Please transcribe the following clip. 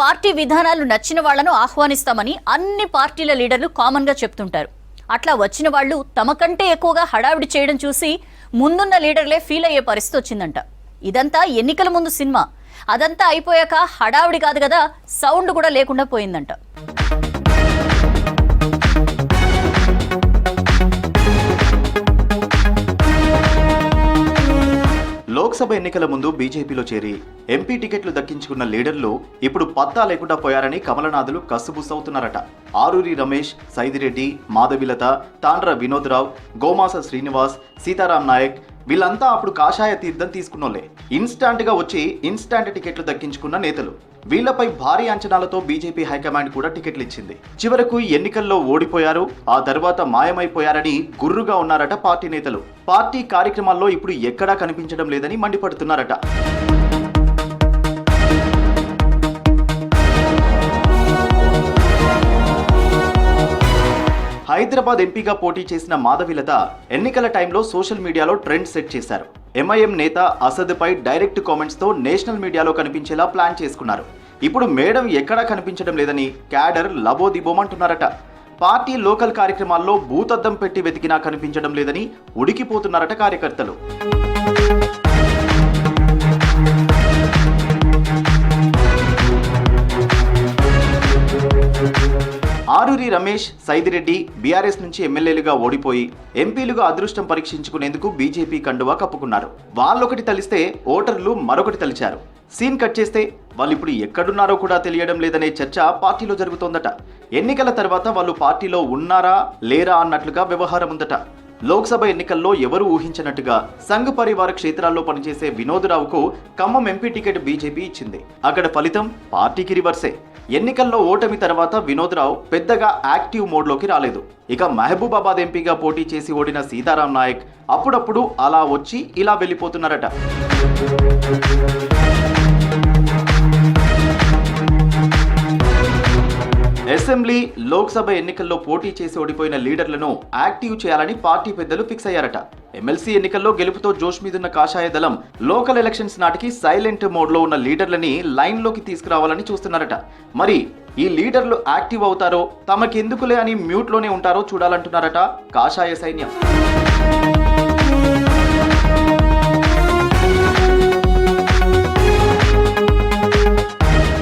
Party విధానాలు నచ్చిన వాళ్లను ఆహ్వానిస్తామని అన్ని పార్టీల లీడర్లు కామన్ గా చెప్తుంటారు. అట్లా వచ్చిన వాళ్ళు తమ కంటే ఎక్కువగా హడావిడి చేయడం చూసి ముందున్న లీడర్లే ఫీల్ అయ్యే పరిస్థితి వచ్చిందంట. ఇదంతా ఎన్నికల ముందు సినిమా. అదంతా అయిపోయాక హడావిడి కాదు కదా, సౌండ్ కూడా లేకుండా పోయిందంట. లోక్సభ ఎన్నికల ముందు బీజేపీలో చేరి ఎంపీ టికెట్లు దక్కించుకున్న లీడర్లు ఇప్పుడు పత్తా లేకుండా పోయారని కమలనాథులు కస్సుబుస్సవుతున్నారట. ఆరూరి రమేష్, సైదిరెడ్డి, మాధవిలత, తాండ్ర వినోద్ రావు, గోమాస శ్రీనివాస్, సీతారాం నాయక్ వీళ్ళంతా అప్పుడు కాషాయ తీర్థం తీసుకున్నోళ్లే. ఇన్స్టాంట్ గా వచ్చి ఇన్స్టాంట్ టికెట్లు దక్కించుకున్న నేతలు. వీళ్లపై భారీ అంచనాలతో బీజేపీ హైకమాండ్ కూడా టికెట్లు ఇచ్చింది. చివరకు ఎన్నికల్లో ఓడిపోయారు, ఆ తర్వాత మాయమైపోయారని గుర్రుగా ఉన్నారట పార్టీ నేతలు. పార్టీ కార్యక్రమాల్లో ఇప్పుడు ఎక్కడా కనిపించడం లేదని మండిపడుతున్నారట. హైదరాబాద్ ఎంపీగా పోటీ చేసిన మాధవిలత ఎన్నికల టైంలో సోషల్ మీడియాలో ట్రెండ్ సెట్ చేశారు. ఎంఐఎం నేత అసద్పై డైరెక్ట్ కామెంట్స్ తో నేషనల్ మీడియాలో కనిపించేలా ప్లాన్ చేసుకున్నారు. ఇప్పుడు మేడం ఎక్కడా కనిపించడం లేదని క్యాడర్ లబోదిబోమంటున్నారట. పార్టీ లోకల్ కార్యక్రమాల్లో భూతద్దం పెట్టి వెతికినా కనిపించడం లేదని ఉడికిపోతున్నారట కార్యకర్తలు. ఆరూరి రమేష్, సైదిరెడ్డి బీఆర్ఎస్ నుంచి ఎమ్మెల్యేలుగా ఓడిపోయి ఎంపీలుగా అదృష్టం పరీక్షించుకునేందుకు బీజేపీ కండువా కప్పుకున్నారు. వాళ్ళొకటి తలిస్తే ఓటర్లు మరొకటి తలిచారు. సీన్ కట్ చేస్తే వాళ్ళు ఇప్పుడు ఎక్కడున్నారో కూడా తెలియడం లేదనే చర్చ పార్టీలో జరుగుతోందట. ఎన్నికల తర్వాత వాళ్ళు పార్టీలో ఉన్నారా లేరా అన్నట్లుగా వ్యవహారం ఉందట. లోక్సభ ఎన్నికల్లో ఎవరూ ఊహించినట్టుగా సంఘ్ పరివార క్షేత్రాల్లో పనిచేసే వినోదరావుకు ఖమ్మం ఎంపీ టికెట్ బీజేపీ ఇచ్చింది. అక్కడ ఫలితం పార్టీకి రివర్సే. ఎన్నికల్లో ఓటమి తర్వాత వినోదరావు పెద్దగా యాక్టివ్ మోడ్లోకి రాలేదు. ఇక మహబూబాబాద్ ఎంపీగా పోటీ చేసి ఓడిన సీతారాం నాయక్ అప్పుడప్పుడు అలా వచ్చి ఇలా వెళ్ళిపోతున్నారట. అసెంబ్లీ, లోక్సభ ఎన్నికల్లో పోటీ చేసి ఓడిపోయిన లీడర్లను యాక్టివ్ చేయాలని పార్టీ పెద్దలు ఫిక్స్ అయ్యారట. ఎమ్మెల్సీ ఎన్నికల్లో గెలుపుతో జోష్ మీదున్న కాషాయ దళం లోకల్ ఎలక్షన్స్ నాటికి సైలెంట్ మోడ్లో ఉన్న లీడర్లని లైన్లోకి తీసుకురావాలని చూస్తున్నారట. మరి ఈ లీడర్లు యాక్టివ్ అవుతారో తమకెందుకులే అని మ్యూట్లోనే ఉంటారో చూడాలంటున్నారట కాషాయ సైన్యం.